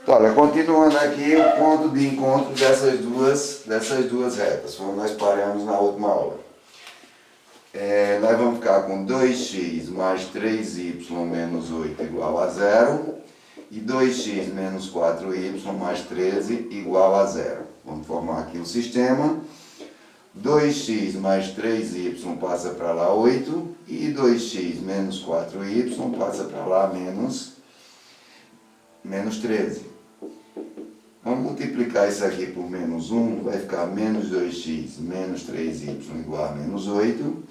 Então, olha, continuando aqui o ponto de encontro dessas duas retas, como nós paramos na última aula. Nós vamos ficar com 2x mais 3y menos 8 igual a 0 e 2x menos 4y mais 13 igual a 0. Vamos formar aqui o sistema. 2x mais 3y passa para lá 8 e 2x menos 4y passa para lá menos 13. Vamos multiplicar isso aqui por menos 1, vai ficar menos 2x menos 3y igual a menos 8.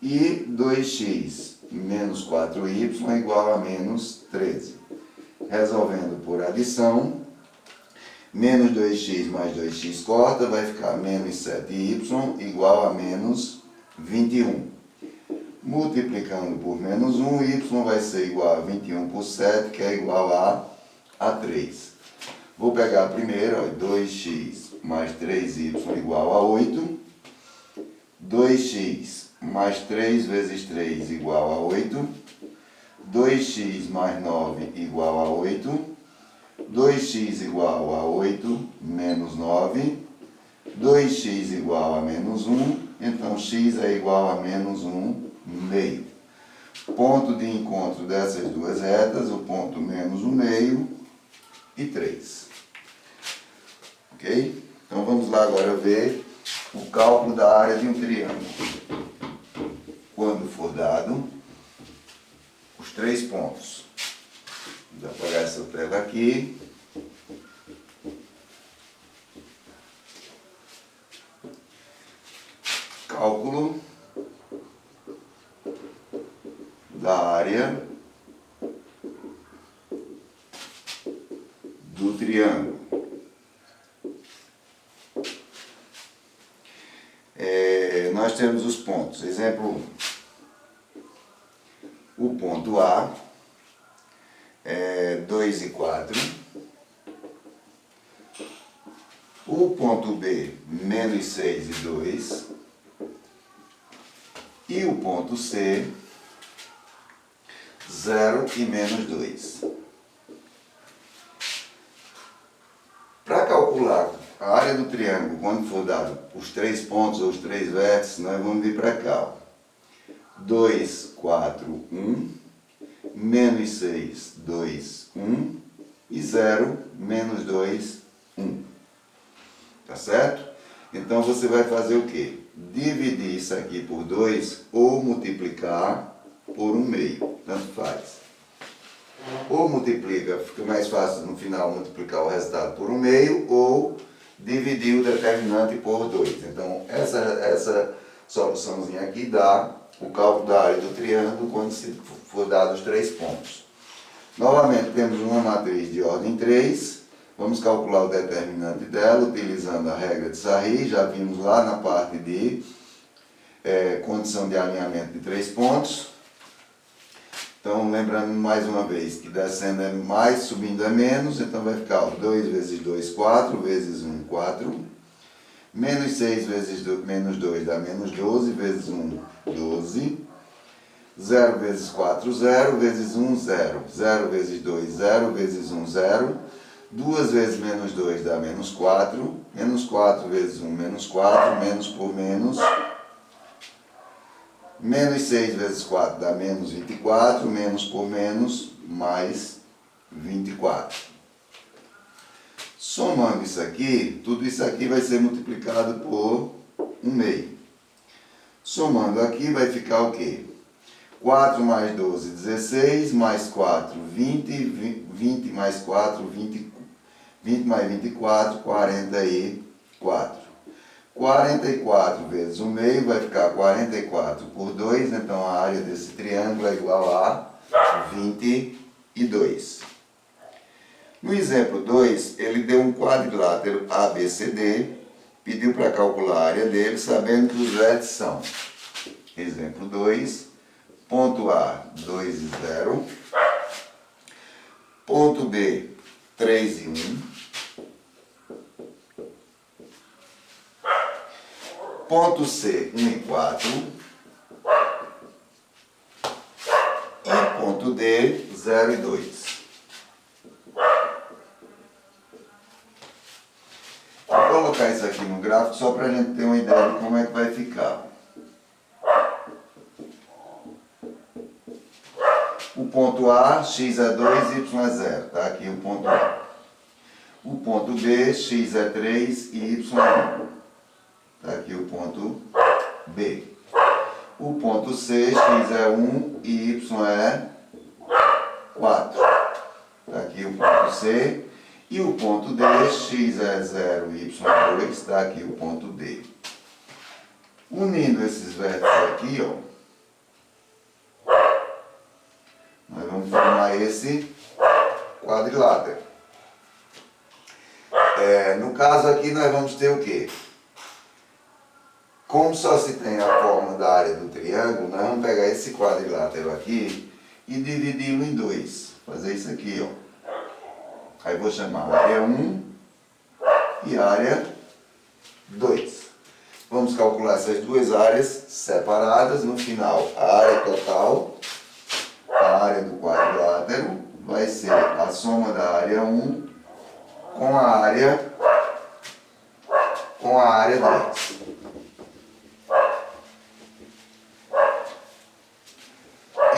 E 2x menos 4y igual a menos 13. Resolvendo por adição, menos 2x mais 2x corta, vai ficar menos 7y igual a menos 21. Multiplicando por menos 1, y vai ser igual a 21 por 7, que é igual a 3. Vou pegar primeiro, 2x mais 3y igual a 8. 2x mais 3 vezes 3 igual a 8. 2x mais 9 igual a 8. 2x igual a 8 menos 9. 2x igual a menos 1. Então, x é igual a menos 1 meio. Ponto de encontro dessas duas retas, o ponto menos 1 meio e 3. Ok? Então, vamos lá agora ver o cálculo da área de um triângulo. Quando for dado os 3 pontos. Vamos apagar essa tela aqui. Cálculo da área do triângulo. Nós temos os pontos. Exemplo 1. O ponto A é 2 e 4. O ponto B, menos 6 e 2. E o ponto C, 0 e menos 2. Para calcular a área do triângulo, quando for dado os 3 pontos ou os 3 vértices, nós vamos vir para cá. 2, 4, 1, menos 6, 2, 1 e 0, menos 2, 1. Tá certo? Então você vai fazer o quê? Dividir isso aqui por 2 ou multiplicar por 1 meio. Tanto faz. Ou multiplica, fica mais fácil no final multiplicar o resultado por 1 meio, ou dividir o determinante por 2. Então, essa soluçãozinha aqui dá o cálculo da área do triângulo quando se for dado os 3 pontos. Novamente, temos uma matriz de ordem 3. Vamos calcular o determinante dela utilizando a regra de Sarri. Já vimos lá na parte de condição de alinhamento de 3 pontos. Então, lembrando mais uma vez que descendo é mais, subindo é menos, então vai ficar 2 vezes 2, 4, vezes 1, 4. Menos 6 vezes menos 2 dá menos 12, vezes 1, 12. 0 vezes 4, 0, vezes 1, 0. 0 vezes 2, 0, vezes 1, 0. 2 vezes menos 2 dá menos 4. Menos 4 vezes 1, menos 4. Menos por menos. Menos 6 vezes 4 dá menos 24, menos por menos, mais 24. Somando isso aqui, tudo isso aqui vai ser multiplicado por 1 meio. Somando aqui vai ficar o quê? 4 mais 12, 16, mais 4, 20, 20 mais 4, 20 mais 24, 44. 44 vezes 1 meio vai ficar 44 por 2, então a área desse triângulo é igual a 22. No exemplo 2, ele deu um quadrilátero ABCD, pediu para calcular a área dele, sabendo que os vértices são, exemplo 2, ponto A, 2 e 0, ponto B, 3 e 1, ponto C, 1 e 4. E ponto D, 0 e 2. colocar isso aqui no gráfico só para a gente ter uma ideia de como é que vai ficar. O ponto A, x é 2, y é 0. Está aqui o ponto A. O ponto B, x é 3 e y é 1. Está aqui o ponto B. O ponto C, x é 1 e y é 4. Está aqui o ponto C. E o ponto D, x é 0 e y é 2. Está aqui o ponto D. Unindo esses vértices aqui, ó, nós vamos formar esse quadrilátero. No caso aqui nós vamos ter o quê? Como só se tem a forma da área do triângulo, nós vamos pegar esse quadrilátero aqui e dividi-lo em dois. Fazer isso aqui, ó. Aí vou chamar área 1 e área 2. Vamos calcular essas duas áreas separadas. No final, a área total, a área do quadrilátero, vai ser a soma da área 1 com a área 2.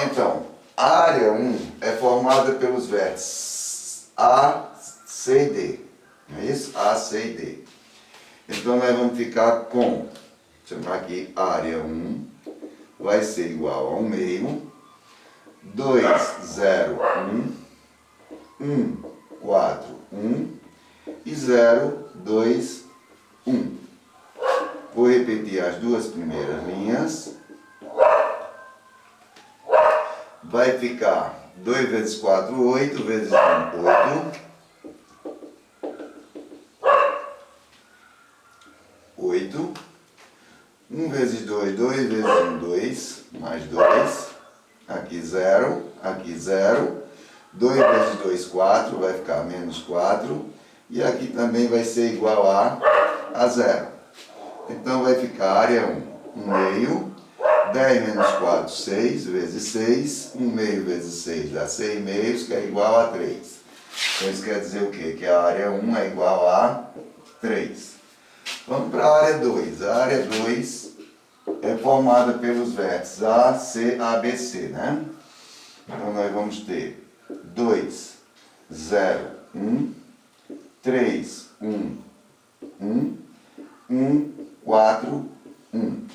Então, a área 1 é formada pelos vértices A, C e D. Não é isso? A, C e D. Então, nós vamos ficar com, vou chamar aqui área 1, vai ser igual a 1 meio, 2, 0, 1, 1, 4, 1 e 0, 2, 1. Vou repetir as duas primeiras linhas. Vai ficar 2 vezes 4, 8, vezes 1, 8. 8. 1 vezes 2, 2 vezes 1, 2. Mais 2. Aqui 0. Aqui 0. 2 vezes 2, 4. Vai ficar menos 4. E aqui também vai ser igual a 0. Então vai ficar área 1, 1 meio. 10 menos 4, 6 vezes 6. 1 meio vezes 6 dá 6 meios, que é igual a 3. Então isso quer dizer o quê? Que a área 1 é igual a 3. Vamos para a área 2. A área 2 é formada pelos vértices A, C, A, B, C, né? Então nós vamos ter 2, 0, 1, 3, 1, 1, 1, 4, 1.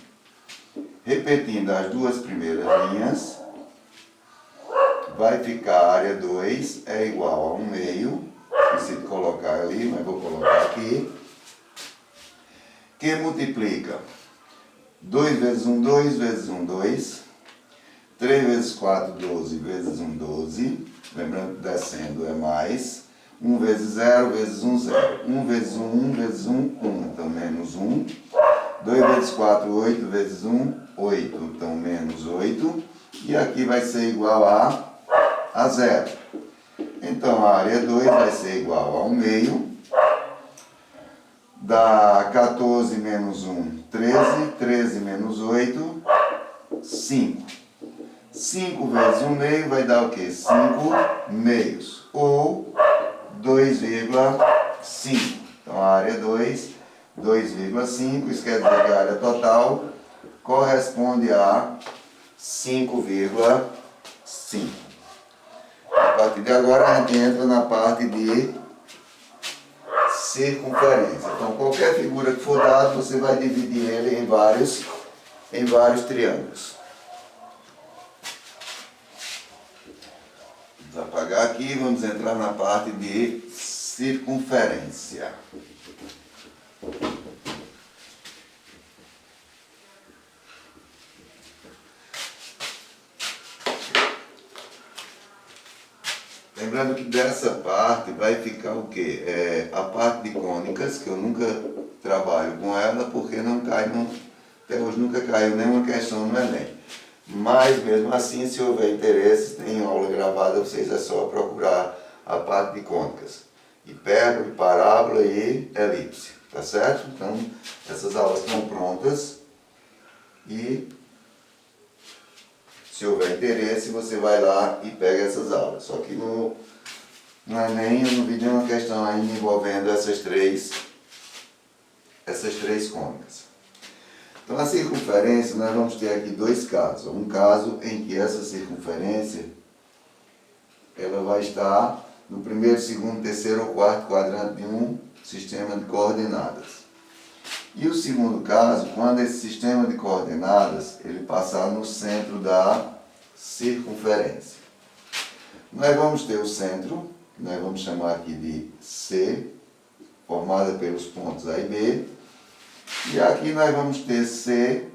Repetindo as duas primeiras linhas, vai ficar a área 2 é igual a 1 meio, esqueci de colocar ali, mas vou colocar aqui, que multiplica 2 vezes 1, 2 vezes 1, 2, 3 vezes 4, 12 vezes 1, 12, lembrando que descendo é mais, 1 vezes 0 vezes 1, 0, 1 vezes 1, 1 vezes 1, 1, então menos 1, 2 vezes 4, 8 vezes 1, 8, então menos 8, e aqui vai ser igual a 0. Então a área 2 vai ser igual a 1 meio, dá 14 menos 1, 13, 13 menos 8, 5. 5 vezes 1 meio vai dar o quê? 5 meios, ou 2,5. Então a área 2, 2,5, isso quer dizer que a área total corresponde a 5,5. A partir de agora a gente entra na parte de circunferência. Então qualquer figura que for dada, você vai dividir ele em vários triângulos. Vamos apagar aqui e vamos entrar na parte de circunferência. Lembrando que dessa parte vai ficar o quê? A parte de cônicas, que eu nunca trabalho com ela, porque não cai, até hoje nunca caiu nenhuma questão no Enem. Mas mesmo assim, se houver interesse, tem aula gravada, vocês é só procurar a parte de cônicas. Hipérbole, parábola e elipse, tá certo? Então, essas aulas estão prontas e se houver interesse, você vai lá e pega essas aulas. Só que no Enem eu não vi nenhuma questão ainda envolvendo essas três essas três cônicas. Então a circunferência, nós vamos ter aqui dois casos. Um caso em que essa circunferência ela vai estar no primeiro, segundo, terceiro ou quarto quadrante de um sistema de coordenadas. E o segundo caso, quando esse sistema de coordenadas ele passar no centro da circunferência. Nós vamos ter o centro, que nós vamos chamar aqui de C, formada pelos pontos A e B. E aqui nós vamos ter C,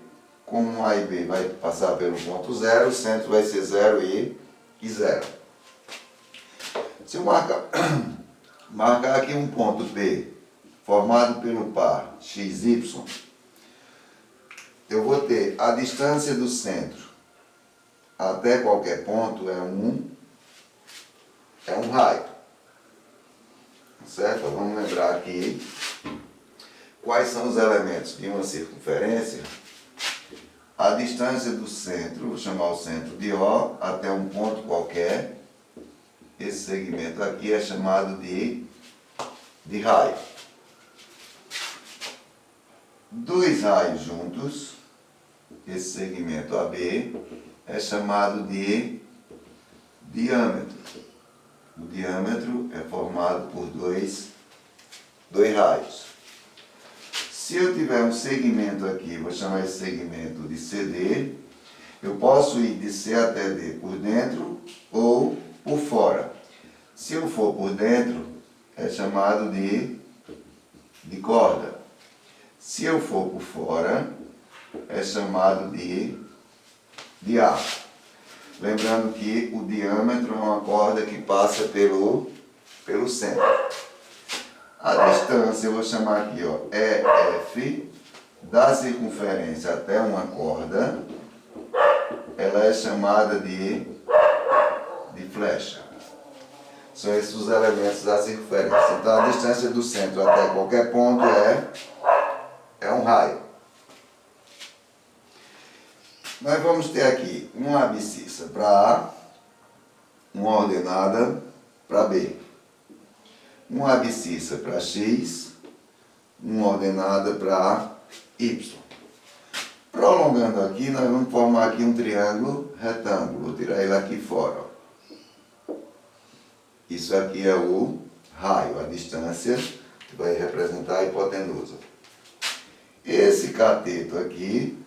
como A e B vai passar pelo ponto 0, o centro vai ser 0 e 0. Se eu marcar aqui um ponto B, formado pelo par XY, eu vou ter a distância do centro até qualquer ponto é um raio. Certo? Vamos lembrar aqui quais são os elementos de uma circunferência. A distância do centro, vou chamar o centro de O, até um ponto qualquer. Esse segmento aqui é chamado de raio. Dois raios juntos, esse segmento AB, é chamado de diâmetro. O diâmetro é formado por dois raios. Se eu tiver um segmento aqui, vou chamar esse segmento de CD, eu posso ir de C até D por dentro ou por fora. Se eu for por dentro, é chamado de corda. Se eu for por fora, é chamado de arco. Lembrando que o diâmetro é uma corda que passa pelo centro. A distância, eu vou chamar aqui, ó, EF, da circunferência até uma corda, ela é chamada de flecha. São esses os elementos da circunferência. Então a distância do centro até qualquer ponto é um raio. Nós vamos ter aqui uma abscissa para A, uma ordenada para B. Uma abscissa para X, uma ordenada para Y. Prolongando aqui, nós vamos formar aqui um triângulo retângulo. Vou tirar ele aqui fora. Ó. Isso aqui é o raio, a distância, que vai representar a hipotenusa. Esse cateto aqui,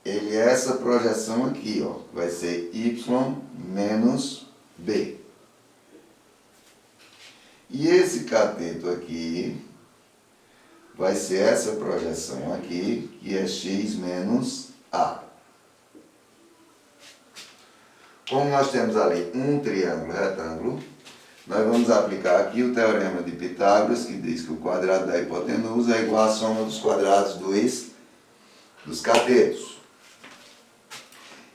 ele é essa projeção aqui, ó, vai ser y menos b. E esse cateto aqui vai ser essa projeção aqui, que é x menos a. Como nós temos ali um triângulo retângulo, nós vamos aplicar aqui o teorema de Pitágoras, que diz que o quadrado da hipotenusa é igual à soma dos quadrados dos catetos.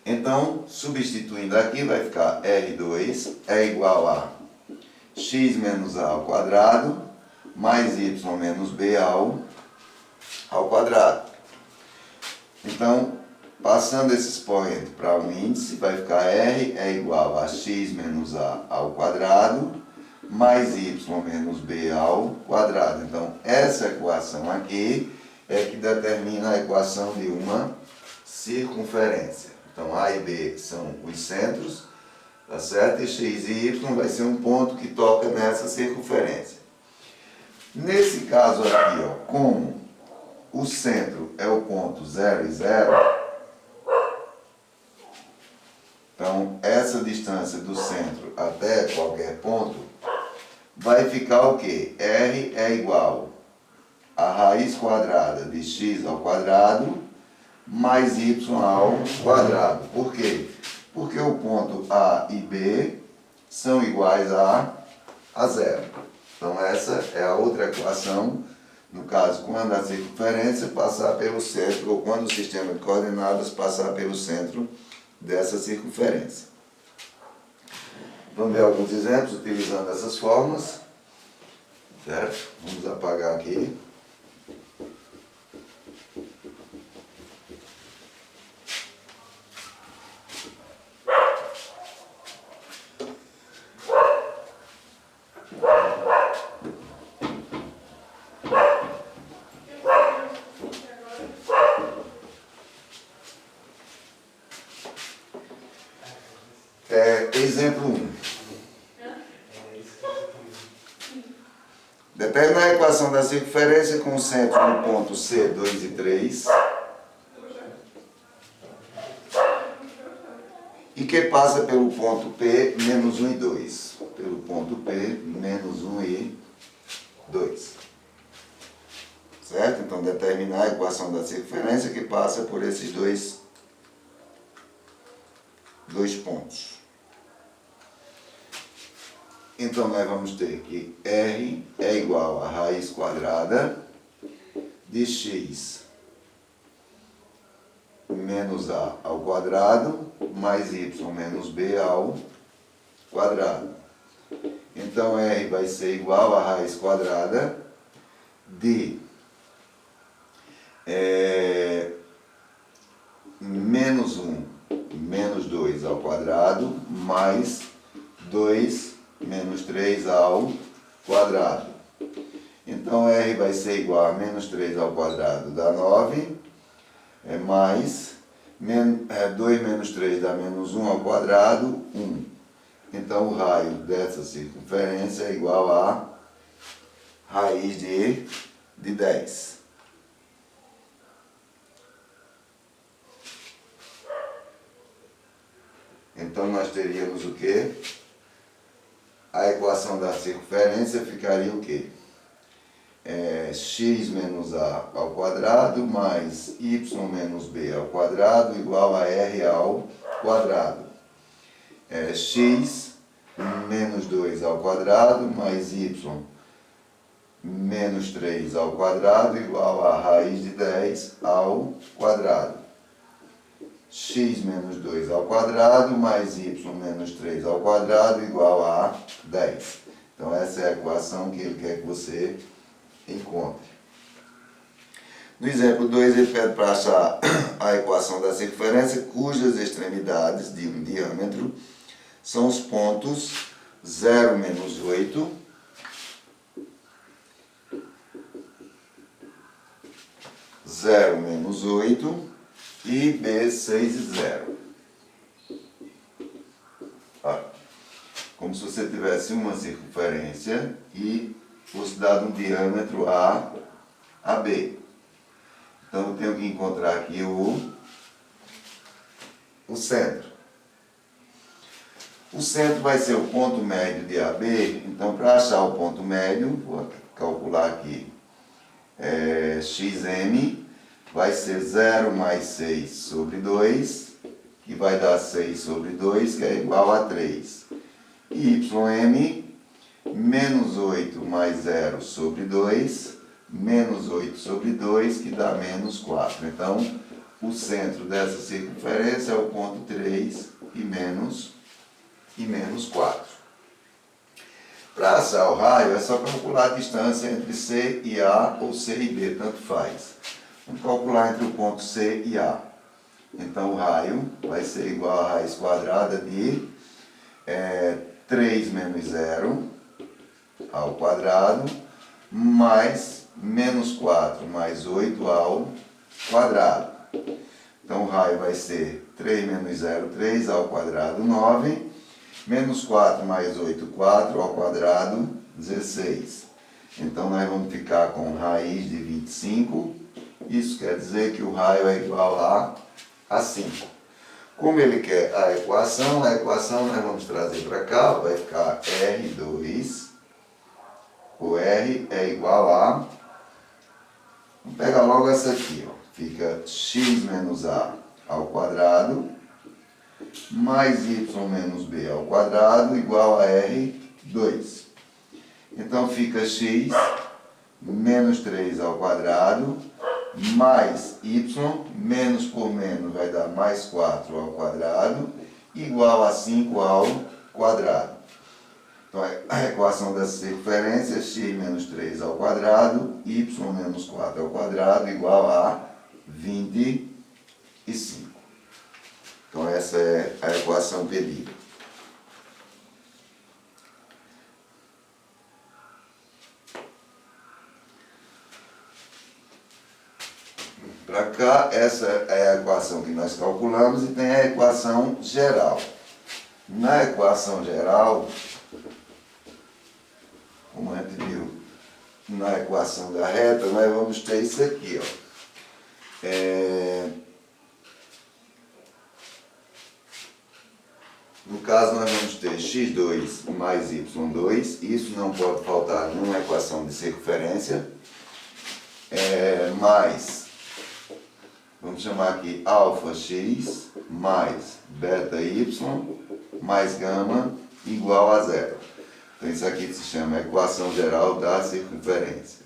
Então, substituindo aqui, vai ficar R2 é igual a x menos a ao quadrado, mais y menos b ao quadrado. Então, passando esse expoente para um índice, vai ficar R é igual a x menos a ao quadrado, mais y menos b ao quadrado. Então, essa equação aqui é que determina a equação de uma circunferência. Então, A e B são os centros, tá certo? E x e y vai ser um ponto que toca nessa circunferência. Nesse caso aqui, ó, como o centro é o ponto 0 e 0, então essa distância do centro até qualquer ponto vai ficar o quê? R é igual a raiz quadrada de x ao quadrado mais y ao quadrado. Por quê? Porque o ponto A e B são iguais a zero. Então essa é a outra equação, no caso, quando a circunferência passar pelo centro, ou quando o sistema de coordenadas passar pelo centro dessa circunferência. Vamos ver alguns exemplos utilizando essas formas. Certo? Vamos apagar aqui. Exemplo 1. Determinar a equação da circunferência com o centro no ponto C, 2 e 3. E que passa pelo ponto P, menos 1 e 2. Pelo ponto P, menos 1 e 2. Certo? Então, determinar a equação da circunferência que passa por esses dois pontos. Então, nós vamos ter que R é igual a raiz quadrada de x menos a ao quadrado mais y menos b ao quadrado. Então, R vai ser igual a raiz quadrada de menos 1 menos 2 ao quadrado mais 2 menos 3 ao quadrado. Então, R vai ser igual a menos 3 ao quadrado dá 9, mais 2 menos 3 dá menos 1 ao quadrado, 1. Então, o raio dessa circunferência é igual a raiz de 10. Então, nós teríamos o quê? A equação da circunferência ficaria o quê? X menos a ao quadrado mais y menos b ao quadrado igual a r ao quadrado. X menos 2 ao quadrado mais y menos 3 ao quadrado igual a raiz de 10 ao quadrado. X menos 2 ao quadrado mais y menos 3 ao quadrado igual a 10. Então, essa é a equação que ele quer que você encontre. No exemplo 2, ele pede para achar a equação da circunferência cujas extremidades de um diâmetro são os pontos 0, menos 8, 0, menos 8 e B, 6 e 0. Como se você tivesse uma circunferência e fosse dado um diâmetro A a B. Então, eu tenho que encontrar aqui o centro. O centro vai ser o ponto médio de AB. Então, para achar o ponto médio, vou calcular aqui. XM vai ser 0 mais 6 sobre 2, que vai dar 6 sobre 2, que é igual a 3. E YM, menos 8 mais 0 sobre 2, menos 8 sobre 2, que dá menos 4. Então, o centro dessa circunferência é o ponto 3 e menos 4. Para achar o raio, é só calcular a distância entre C e A, ou C e B, tanto faz. Vamos calcular entre o ponto C e A. Então, o raio vai ser igual a raiz quadrada de 3 menos 0 ao quadrado, mais menos 4 mais 8 ao quadrado. Então, o raio vai ser 3 menos 0, 3 ao quadrado, 9, menos 4 mais 8, 4 ao quadrado, 16. Então, nós vamos ficar com raiz de 25. Isso quer dizer que o raio é igual a 5. Como ele quer a equação nós vamos trazer para cá, vai ficar R2, o R é igual a, vamos pegar logo essa aqui, fica x menos a ao quadrado, mais y menos b ao quadrado, igual a R2. Então, fica x menos 3 ao quadrado, mais y, menos por menos vai dar mais 4 ao quadrado, igual a 5 ao quadrado. Então, a equação dessa circunferência é x menos 3 ao quadrado, y menos 4 ao quadrado, igual a 25. Então, essa é a equação pedida. Para cá, essa é a equação que nós calculamos e tem a equação geral. Na equação geral, como a gente viu na equação da reta, nós vamos ter isso aqui, ó. No caso, nós vamos ter x2 mais y2, isso não pode faltar numa equação de circunferência, mais, vamos chamar aqui alfa x mais beta y mais gama igual a zero. Então isso aqui se chama equação geral da circunferência.